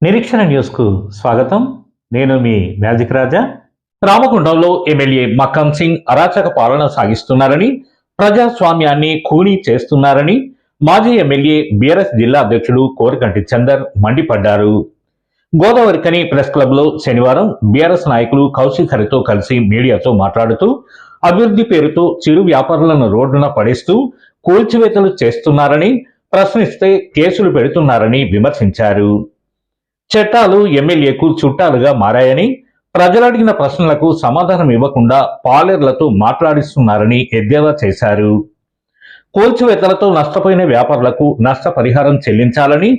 నిరీక్షణ న్యూస్కు స్వాగతం. నేను మీ మ్యాజిక్ రాజా. రామగుండంలో ఎమ్మెల్యే మక్కన్ సింగ్ అరాచక పాలన సాగిస్తున్నారని, ప్రజాస్వామ్యాన్ని ఖూనీ చేస్తున్నారని మాజీ ఎమ్మెల్యే బీఆర్ఎస్ జిల్లా అధ్యక్షుడు కోరికంటి చందర్ మండిపడ్డారు. గోదావరికని ప్రెస్ క్లబ్లో శనివారం బీఆర్ఎస్ నాయకులు కౌశిక్ హరితో కలిసి మీడియాతో మాట్లాడుతూ, అభివృద్ధి పేరుతో చిరు వ్యాపారులను రోడ్డున పడేస్తూ కూల్చివేతలు చేస్తున్నారని, ప్రశ్నిస్తే కేసులు పెడుతున్నారని విమర్శించారు. చట్టాలు ఎమ్మెల్యేకు చుట్టాలుగా మారాయని, ప్రజలడిగిన ప్రశ్నలకు సమాధానం ఇవ్వకుండా పాలేర్లతో మాట్లాడిస్తున్నారని ఎద్దేవా చేశారు. కూల్చివేతలతో నష్టపోయిన వ్యాపారులకు నష్టపరిహారం చెల్లించాలని,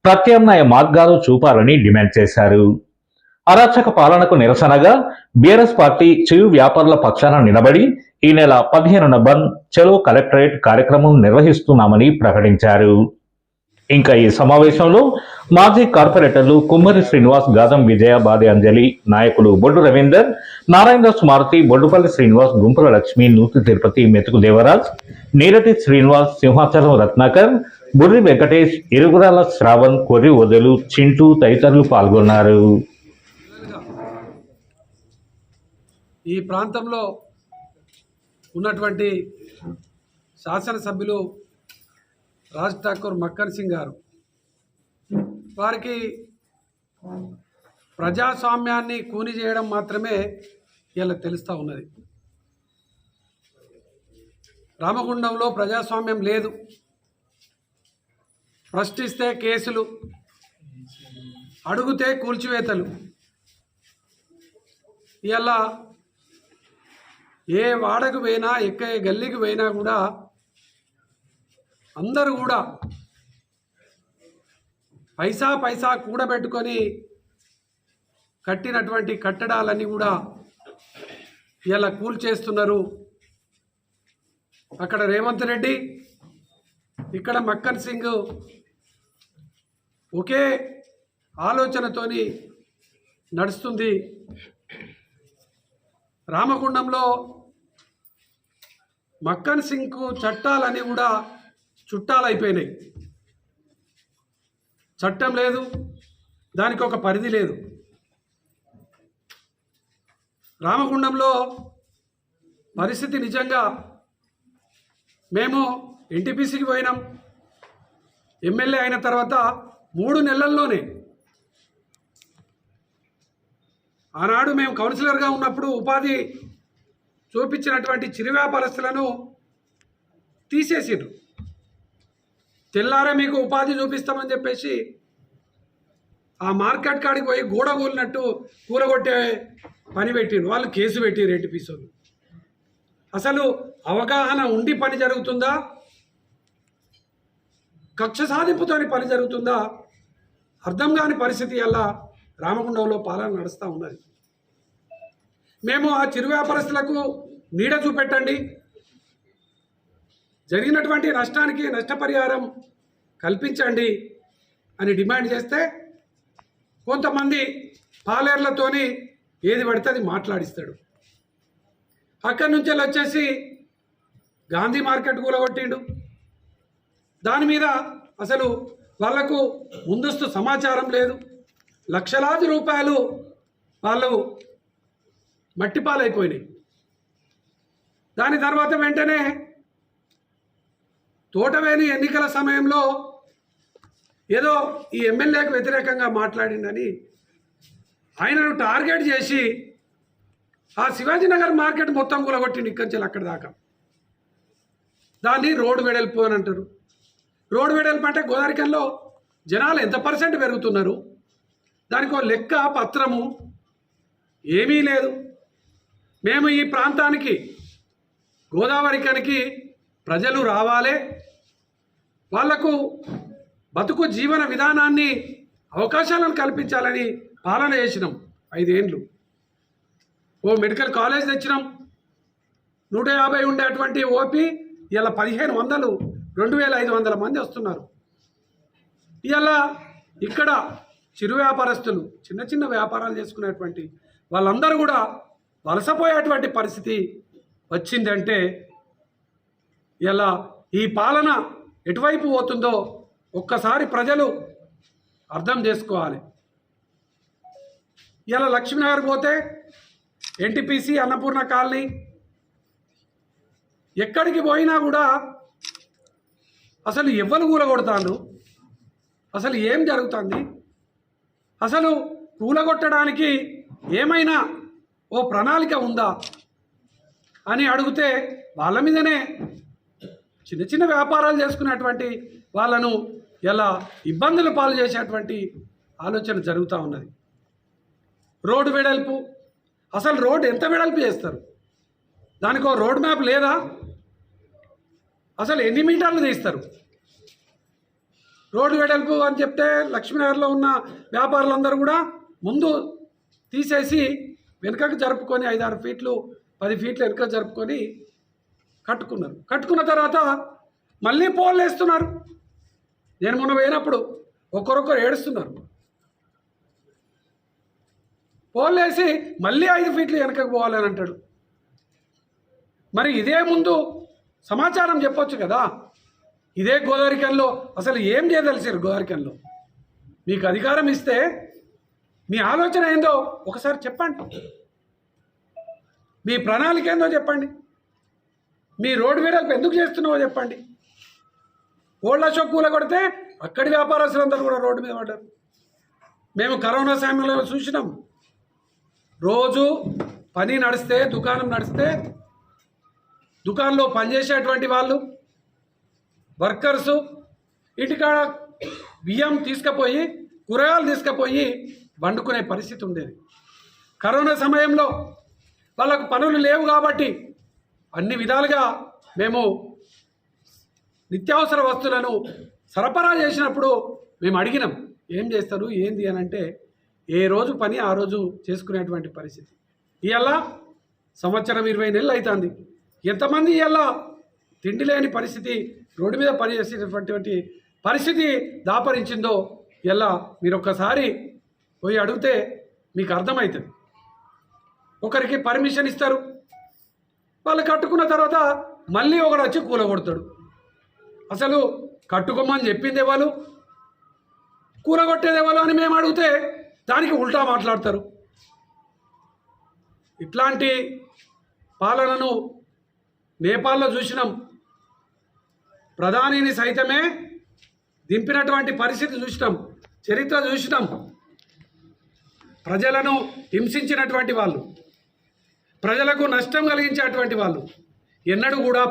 ప్రత్యామ్నాయ మార్గాలు చూపాలని డిమాండ్ చేశారు. అరాచక పాలనకు నిరసనగా బీఆర్ఎస్ పార్టీ చిరు వ్యాపారుల పక్షాన నిలబడి ఈ నెల 15న బంద్ చలో కలెక్టరేట్ కార్యక్రమం నిర్వహిస్తున్నామని ప్రకటించారు. ఇంకా ఈ సమావేశంలో మాజీ కార్పొరేటర్లు కుమ్మరి శ్రీనివాస్, గాదం విజయ, బాది అంజలి, నాయకులు బొడ్డు రవీందర్, నారాయణదాస్ మారుతి, బొడ్డుపల్లి శ్రీనివాస్, గుంపుల లక్ష్మి, నూతి తిరుపతి, మెతుకు దేవరాజ్, నీరటి శ్రీనివాస్, సింహాచలం రత్నాకర్, బుర్రి వెంకటేష్, ఇరుగురాల శ్రావణ్, కొర్రి వదలు, చింటూ తదితరులు పాల్గొన్నారు. ఈ ప్రాంతంలో ఉన్నటువంటి శాసనసభ్యులు రాజ్ ఠాకూర్ మక్కన్ సింగ్ గారు, వారికి ప్రజాస్వామ్యాన్ని కూని చేయడం మాత్రమే ఇలా తెలుస్తూ ఉన్నది. రామగుండంలో ప్రజాస్వామ్యం లేదు. ప్రశ్నిస్తే కేసులు, అడుగుతే కూల్చివేతలు. ఇలా ఏ వాడకు పోయినా, ఎక్క గల్లీకి పోయినా కూడా అందరూ కూడా పైసా కూడబెట్టుకొని కట్టినటువంటి కట్టడాలన్నీ కూడా ఇలా కూల్చేస్తున్నారు. అక్కడ రేవంత్ రెడ్డి, ఇక్కడ మక్కన్ సింగ్ ఒకే ఆలోచనతోని నడుస్తుంది. రామగుండంలో మక్కన్ సింగ్కు చట్టాలన్నీ కూడా చుట్టాలైపోయినాయి. చట్టం లేదు, దానికి ఒక పరిధి లేదు. రామగుండంలో పరిస్థితి నిజంగా, మేము ఎన్టీపీసీకి పోయినాం. ఎమ్మెల్యే అయిన తర్వాత 3 నెలల్లోనే, ఆనాడు మేము కౌన్సిలర్గా ఉన్నప్పుడు ఉపాధి చూపించినటువంటి చిరు వ్యాపారస్తులను తీసేసారు. తెల్లారే మీకు ఉపాధి చూపిస్తామని చెప్పేసి ఆ మార్కెట్ కాడికి పోయి గోడ కూలినట్టు కూరగొట్టే పని పెట్టిరు. వాళ్ళు కేసు పెట్టిరు ఎన్టీపీసీలు. అసలు అవగాహన ఉండి పని జరుగుతుందా, కక్ష సాధింపుతోని పని జరుగుతుందా అర్థం కాని పరిస్థితి అలా రామగుండంలో పాలన నడుస్తూ ఉన్నది. మేము ఆ చిరు వ్యాపారస్తులకు నీడ చూపెట్టండి, జరిగినటువంటి నష్టానికి నష్టపరిహారం కల్పించండి అని డిమాండ్ చేస్తే, కొంతమంది పాలేర్లతోని ఏది పడితే అది మాట్లాడిస్తాడు. అక్కడి నుంచి వచ్చేసి గాంధీ మార్కెట్ కూలగొట్టిండు. దాని మీద అసలు వాళ్లకు ముందస్తు సమాచారం లేదు. లక్షలాది రూపాయలు వాళ్ళు మట్టిపాలైపోయినాయి. దాని తర్వాత వెంటనే తోటవేని ఎన్నికల సమయంలో ఏదో ఈ ఎమ్మెల్యేకు వ్యతిరేకంగా మాట్లాడిందని ఆయనను టార్గెట్ చేసి ఆ శివాజీనగర్ మార్కెట్ మొత్తం కూలగొట్టిండు, ఇక్కడి నుంచి అక్కడి దాకా. దాన్ని రోడ్డు వెడల్పు అని అంటారు. రోడ్డు వెడల్పు అంటే గోదావరికంలో జనాలు ఎంత % పెరుగుతున్నారు, దానికి ఒక లెక్క పత్రము ఏమీ లేదు. మేము ఈ ప్రాంతానికి, గోదావరికనికి ప్రజలు రావాలి, వాళ్లకు బతుకు జీవన విధానాన్ని, అవకాశాలను కల్పించాలని పాలన చేసినాం 5 ఏళ్ళు. ఓ మెడికల్ కాలేజ్ తెచ్చినాం. 150 ఉండేటువంటి ఓపీ ఇలా 1500, 2500 మంది వస్తున్నారు. ఇలా ఇక్కడ చిరు వ్యాపారస్తులు, చిన్న చిన్న వ్యాపారాలు చేసుకునేటువంటి వాళ్ళందరూ కూడా వలసపోయేటువంటి పరిస్థితి వచ్చిందంటే, ఇలా ఈ పాలన ఎటువైపు పోతుందో ఒక్కసారి ప్రజలు అర్థం చేసుకోవాలి. ఇలా లక్ష్మీనగర్ పోతే ఎన్టీపీసీ అన్నపూర్ణ కాలనీ ఎక్కడికి పోయినా కూడా అసలు ఎవ్వరు కూలగొడతాను, అసలు ఏం జరుగుతుంది, అసలు కూలగొట్టడానికి ఏమైనా ఓ ప్రణాళిక ఉందా అని అడిగితే వాళ్ళ మీదనే చిన్న చిన్న వ్యాపారాలు చేసుకునేటువంటి వాళ్ళను ఎలా ఇబ్బందులు పాలు చేసేటువంటి ఆలోచన జరుగుతూ ఉన్నది. రోడ్డు వెడల్పు, అసలు రోడ్డు ఎంత వెడల్పు చేస్తారు, దానికి ఒక రోడ్ మ్యాప్ లేదా, అసలు ఎన్ని మీటర్లు తీస్తారు? రోడ్డు వెడల్పు అని చెప్తే లక్ష్మీనగర్లో ఉన్న వ్యాపారులందరూ కూడా ముందు తీసేసి వెనుకకు జరుపుకొని 5-6 ఫీట్లు 10 ఫీట్లు వెనుక జరుపుకొని కట్టుకున్నారు. కట్టుకున్న తర్వాత మళ్ళీ పోల్ వేస్తున్నారు. నేను మొన్న పోయినప్పుడు ఒక్కరొక్కరు ఏడుస్తున్నారు. పోల్ వేసి మళ్ళీ 5 ఫీట్లు వెనుకకు పోవాలని అంటాడు. మరి ఇదే ముందు సమాచారం చెప్పొచ్చు కదా. ఇదే గోదావరికంలో అసలు ఏం చేయదలిసారు? గోదావరికంలో మీకు అధికారం ఇస్తే మీ ఆలోచన ఏందో ఒకసారి చెప్పండి, మీ ప్రణాళిక ఏందో చెప్పండి, మీ రోడ్డు వెడల్పు ఎందుకు చేస్తున్నావో చెప్పండి. ఓల్డ్ అశోక్ కూలగొడితే అక్కడి వ్యాపారస్తులందరూ కూడా రోడ్డు మీద పడ్డారు. మేము కరోనా సమయంలో చూసినాం. రోజు పని నడిస్తే, దుకాణం నడిస్తే, దుకాణంలో పనిచేసేటువంటి వాళ్ళు వర్కర్సు ఇంటికాడ బియ్యం తీసుకుపోయి, కూరగాయలు తీసుకుపోయి వండుకునే పరిస్థితి ఉండేది. కరోనా సమయంలో వాళ్ళకు పనులు లేవు కాబట్టి అన్ని విధాలుగా మేము నిత్యావసర వస్తువులను సరఫరా చేసినప్పుడు మేము అడిగినాం, ఏం చేస్తారు ఏంది అని అంటే ఏ రోజు పని ఆ రోజు చేసుకునేటువంటి పరిస్థితి. ఇవాళ సంవత్సరం 20 నెలలు అవుతుంది. ఎంతమంది ఇవాళ తిండి లేని పరిస్థితి, రోడ్డు మీద పనిచేసేటటువంటి పరిస్థితి దాపరించిందో ఇలా మీరు ఒక్కసారి పోయి అడిగితే మీకు అర్థమవుతుంది. ఒకరికి పర్మిషన్ ఇస్తారు, వాళ్ళు కట్టుకున్న తర్వాత మళ్ళీ ఒకడు వచ్చి కూలగొడతాడు. అసలు కట్టుకోమని చెప్పింది ఎవరు, కూలగొట్టేది ఎవరు అని మేము అడిగితే దానికి ఉల్టా మాట్లాడతారు. ఇట్లాంటి పాలనను నేపాల్లో చూసినాం. ప్రధానిని సైతమే దింపినటువంటి పరిస్థితి చూసినాం, చరిత్ర చూసినాం. ప్రజలను హింసించినటువంటి వాళ్ళు, ప్రజలకు నష్టం కలిగించేటువంటి వాళ్ళు ఎన్నడూ కూడా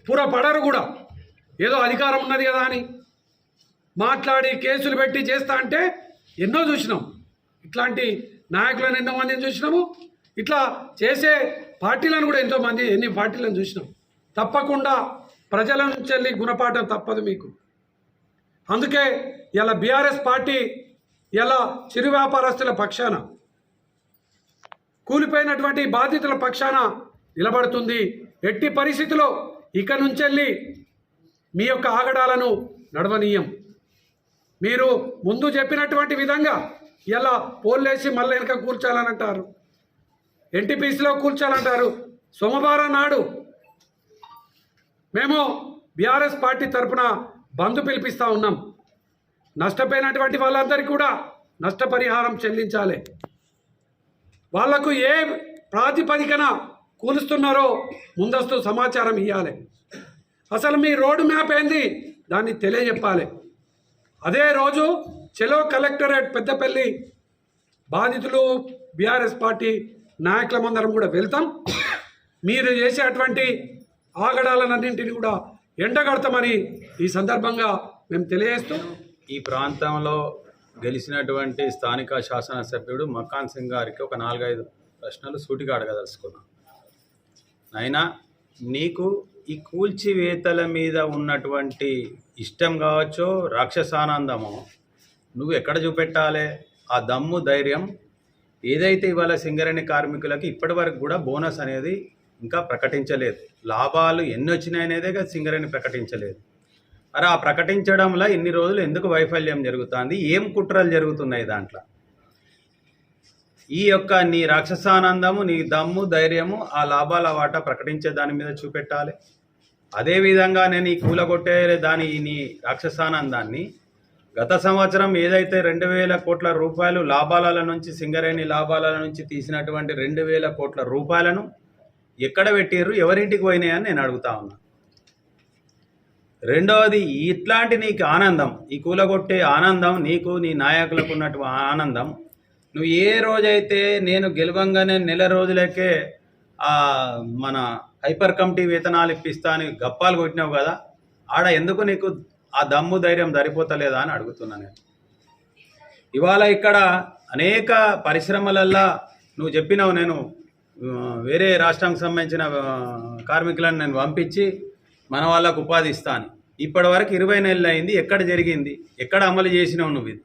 పురపడరు కూడా. ఏదో అధికారం ఉన్నది కదా అని మాట్లాడి కేసులు పెట్టి చేస్తా అంటే ఎన్నో చూసినాం. ఇట్లాంటి నాయకులను ఎన్నో మందిని చూసినాము. ఇట్లా చేసే పార్టీలను కూడా ఎంతోమంది, ఎన్ని పార్టీలను చూసినాం. తప్పకుండా ప్రజల నుంచి వెళ్ళి గుణపాఠం తప్పదు మీకు. అందుకే ఇలా బీఆర్ఎస్ పార్టీ ఇలా చిరు వ్యాపారస్తుల పక్షాన, కూలిపోయినటువంటి బాధితుల పక్షాన నిలబడుతుంది. ఎట్టి పరిస్థితిలో ఇక నుంచెల్లి మీ యొక్క ఆగడాలను నడవనీయం. మీరు ముందు చెప్పినటువంటి విధంగా ఇలా పోల్లేసి మళ్ళీ వెనక కూల్చాలని అంటారు, ఎన్టీపీసీలో కూల్చాలంటారు. సోమవారం నాడు మేము బీఆర్ఎస్ పార్టీ తరఫున బంద్ పిలిపిస్తూ ఉన్నాం. నష్టపోయినటువంటి వాళ్ళందరికీ కూడా నష్టపరిహారం చెల్లించాలి. వాళ్లకు ఏ ప్రాతిపదికన కూలుస్తున్నారో ముందస్తు సమాచారం ఇవ్వాలి. అసలు మీ రోడ్డు మ్యాప్ ఏంది దాన్ని తెలియజెప్పాలి. అదే రోజు చెలో కలెక్టరేట్ పెద్దపల్లి బాధితులు బీఆర్ఎస్ పార్టీ నాయకులమందరం కూడా వెళ్తాం. మీరు చేసేటువంటి ఆగడాలన్నింటినీ కూడా ఎండగడతామని ఈ సందర్భంగా మేము తెలియజేస్తూ, ఈ ప్రాంతంలో గెలిచినటువంటి స్థానిక శాసనసభ్యుడు మకాన్ సింగ్ గారికి ఒక 4-5 ప్రశ్నలు సూటిగా అడగదలుచుకున్నాను. అయినా నీకు ఈ కూల్చివేతల మీద ఉన్నటువంటి ఇష్టం కావచ్చో రాక్షసానందమో నువ్వు ఎక్కడ చూపెట్టాలి? ఆ దమ్ము ధైర్యం ఏదైతే ఇవాళ సింగరేణి కార్మికులకి ఇప్పటి వరకు కూడా బోనస్ అనేది ఇంకా ప్రకటించలేదు, లాభాలు ఎన్ని వచ్చినాయి అనేదే సింగరేణి ప్రకటించలేదు. అరే ఆ ప్రకటించడంలో ఇన్ని రోజులు ఎందుకు వైఫల్యం జరుగుతుంది? ఏం కుట్రలు జరుగుతున్నాయి దాంట్లో? ఈ యొక్క నీ రాక్షసానందము, నీ దమ్ము ధైర్యము ఆ లాభాల వాటా ప్రకటించే దాని మీద చూపెట్టాలి. అదేవిధంగా నేను ఈ కూలగొట్టే నీ రాక్షసానందాన్ని గత సంవత్సరం ఏదైతే 2,000 కోట్ల రూపాయలు లాభాల నుంచి సింగరేణి లాభాల నుంచి తీసినటువంటి 2,000 కోట్ల రూపాయలను ఎక్కడ పెట్టారు, ఎవరింటికి పోయినాయని నేను అడుగుతా ఉన్నా. రెండవది, ఇట్లాంటి నీకు ఆనందం, ఈ కూలగొట్టే ఆనందం, నీకు నీ నాయకులకు ఉన్నట్టు ఆనందం, నువ్వు ఏ రోజైతే నేను గెలవంగానే నెల రోజులకే మన హైపర్ కమిటీ వేతనాలు ఇప్పిస్తా అని గప్పాలు కొట్టినావు కదా, ఆడ ఎందుకు నీకు ఆ దమ్ము ధైర్యం సరిపోతలేదా అని అడుగుతున్నా నేను. ఇవాళ ఇక్కడ అనేక పరిశ్రమలల్లో నువ్వు చెప్పినావు, నేను వేరే రాష్ట్రానికి సంబంధించిన కార్మికులను నేను పంపించి మన వాళ్ళకు ఉపాధి ఇస్తాను. ఇప్పటి వరకు 20 నెలలు అయింది, ఎక్కడ జరిగింది, ఎక్కడ అమలు చేసినావు నువ్వు? ఇది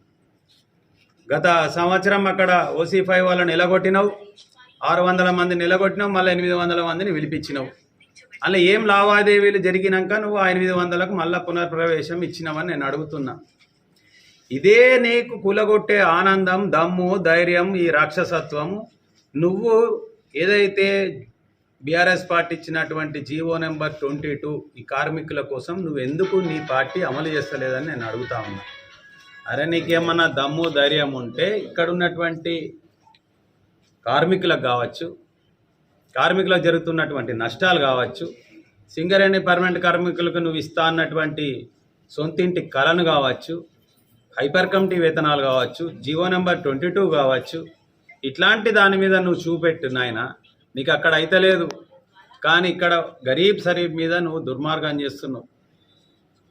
గత సంవత్సరం అక్కడ OC5 వాళ్ళని నిలగొట్టినావు, 600 మంది నిలగొట్టినావు, మళ్ళీ 800 మందిని పిలిపించినావు. అలా ఏం లావాదేవీలు జరిగినాక నువ్వు 800లకు మళ్ళీ పునర్ప్రవేశం ఇచ్చినావని నేను అడుగుతున్నా. ఇదే నీకు కూలగొట్టే ఆనందం, దమ్ము, ధైర్యం, ఈ రాక్షసత్వము, నువ్వు ఏదైతే బీఆర్ఎస్ పార్టీ ఇచ్చినటువంటి జీవో నెంబర్ 22 ఈ కార్మికుల కోసం నువ్వు ఎందుకు నీ పార్టీ అమలు చేస్తలేదని నేను అడుగుతా ఉన్నా. అరే నీకేమన్నా దమ్ము ధైర్యం ఉంటే ఇక్కడ ఉన్నటువంటి కార్మికులకు కావచ్చు, కార్మికులకు జరుగుతున్నటువంటి నష్టాలు కావచ్చు, సింగరేణి పర్మనెంట్ కార్మికులకు నువ్వు ఇస్తా అన్నటువంటి సొంతింటి కళను కావచ్చు, హైపర్ కమిటీ వేతనాలు కావచ్చు, జీవో నెంబర్ 22 కావచ్చు, ఇట్లాంటి దాని మీద నువ్వు చూపెట్టు నాయన. నీకు అక్కడ అయితే లేదు, కానీ ఇక్కడ గరీబ్ సరీబ్ మీద నువ్వు దుర్మార్గం చేస్తున్నావు.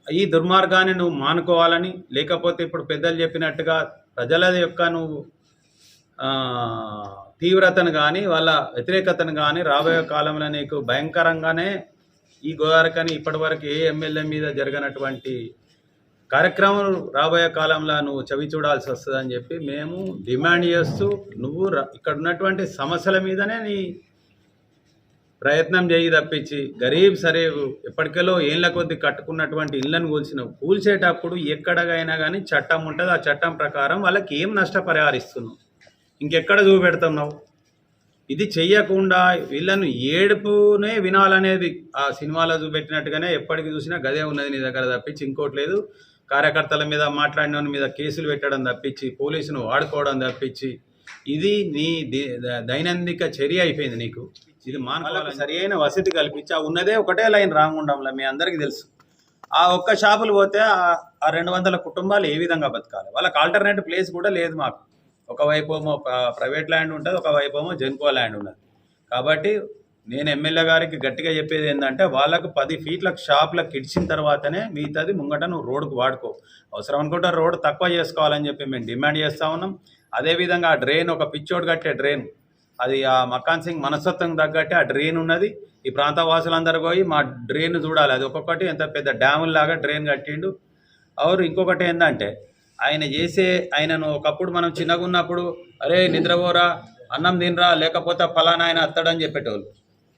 ఈ దుర్మార్గాన్ని నువ్వు మానుకోవాలని, లేకపోతే ఇప్పుడు పెద్దలు చెప్పినట్టుగా ప్రజల యొక్క నువ్వు తీవ్రతను కానీ వాళ్ళ వ్యతిరేకతను కానీ రాబోయే కాలంలో నీకు భయంకరంగానే ఈ గోదావరికని ఇప్పటివరకు ఏ ఎమ్మెల్యే మీద జరగనటువంటి కార్యక్రమం రాబోయే కాలంలో నువ్వు చవి చూడాల్సి వస్తుందని చెప్పి మేము డిమాండ్ చేస్తూ, నువ్వు ఇక్కడ ఉన్నటువంటి సమస్యల మీదనే నీ ప్రయత్నం చేయి తప్పించి గరీబ్ సరేవు ఎప్పటికెలో ఏళ్ళ కొద్ది కట్టుకున్నటువంటి ఇళ్ళను కూల్చేటప్పుడు ఎక్కడైనా కానీ చట్టం ఉంటుంది. ఆ చట్టం ప్రకారం వాళ్ళకి ఏం నష్టపరిహారిస్తున్నావు, ఇంకెక్కడ చూపెడుతున్నావు? ఇది చెయ్యకుండా వీళ్ళను ఏడుపునే వినాలనేది ఆ సినిమాలో చూపెట్టినట్టుగానే ఎప్పటికి చూసినా గదే ఉన్నది నీ దగ్గర తప్పించి ఇంకోటి లేదు. కార్యకర్తల మీద మాట్లాడిన మీద కేసులు పెట్టడం తప్పించి, పోలీసును వాడుకోవడం తప్పించి, ఇది నీ దైనందిక చర్య అయిపోయింది నీకు. ఇది మానవాళ్ళకి సరి అయిన వసతి కల్పించి ఆ ఉన్నదే ఒకటే లైన్ రామగుండంలో మీ అందరికీ తెలుసు. ఆ ఒక్క షాపులు పోతే ఆ 200 కుటుంబాలు ఏ విధంగా బతకాలి? వాళ్ళకి ఆల్టర్నేటివ్ ప్లేస్ కూడా లేదు మాకు. ఒకవైపు ఏమో ప్రైవేట్ ల్యాండ్ ఉంటుంది, ఒకవైపు ఏమో జెన్కో ల్యాండ్ ఉన్నది. కాబట్టి నేను ఎమ్మెల్యే గారికి గట్టిగా చెప్పేది ఏంటంటే, వాళ్ళకు 10 ఫీట్లకు షాపులకు ఇడిచిన తర్వాతనే మిగతాది ముంగట నువ్వు రోడ్డుకు వాడుకో. అవసరం అనుకుంటే రోడ్డు తక్కువ చేసుకోవాలని చెప్పి మేము డిమాండ్ చేస్తూ ఉన్నాం. అదేవిధంగా ఆ డ్రైన్, ఒక పిచ్చోడు కట్టే డ్రైన్, అది ఆ మకాన్ సింగ్ మనస్తత్వం తగ్గట్టే ఆ డ్రైన్ ఉన్నది. ఈ ప్రాంత వాసులందరూ పోయి మా డ్రైన్ చూడాలి. అది ఒక్కొక్కటి ఎంత పెద్ద డ్యాముల్లాగా డ్రైన్ కట్టిండు. అవరు ఇంకొకటి ఏంటంటే, ఆయనను ఒకప్పుడు మనం చిన్నగా ఉన్నప్పుడు అరే నిద్రపోరా, అన్నం తినరా, లేకపోతే ఫలానా ఆయన అత్తడని చెప్పేటోళ్ళు.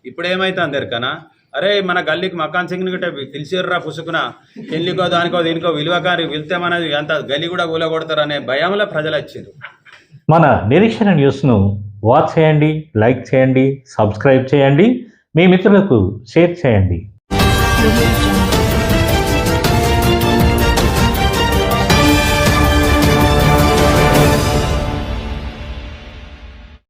ఇప్పుడు ఏమైతే అందరికనా, అరే మన గల్లీకి మకాన్ సింగ్ని గట్టే పిలిచిర్రా పుసుకున, పెళ్లికో దానికో దీనికో విలువకారి వెళ్తే మనది అంత గల్లీ కూడా కూలగొడతారు అనే భయంలో ప్రజలు వచ్చారు. మన నిరీక్షణ న్యూస్ను వాచ్ చేయండి, లైక్ చేయండి, సబ్స్క్రైబ్ చేయండి, మీ మిత్రులకు షేర్ చేయండి.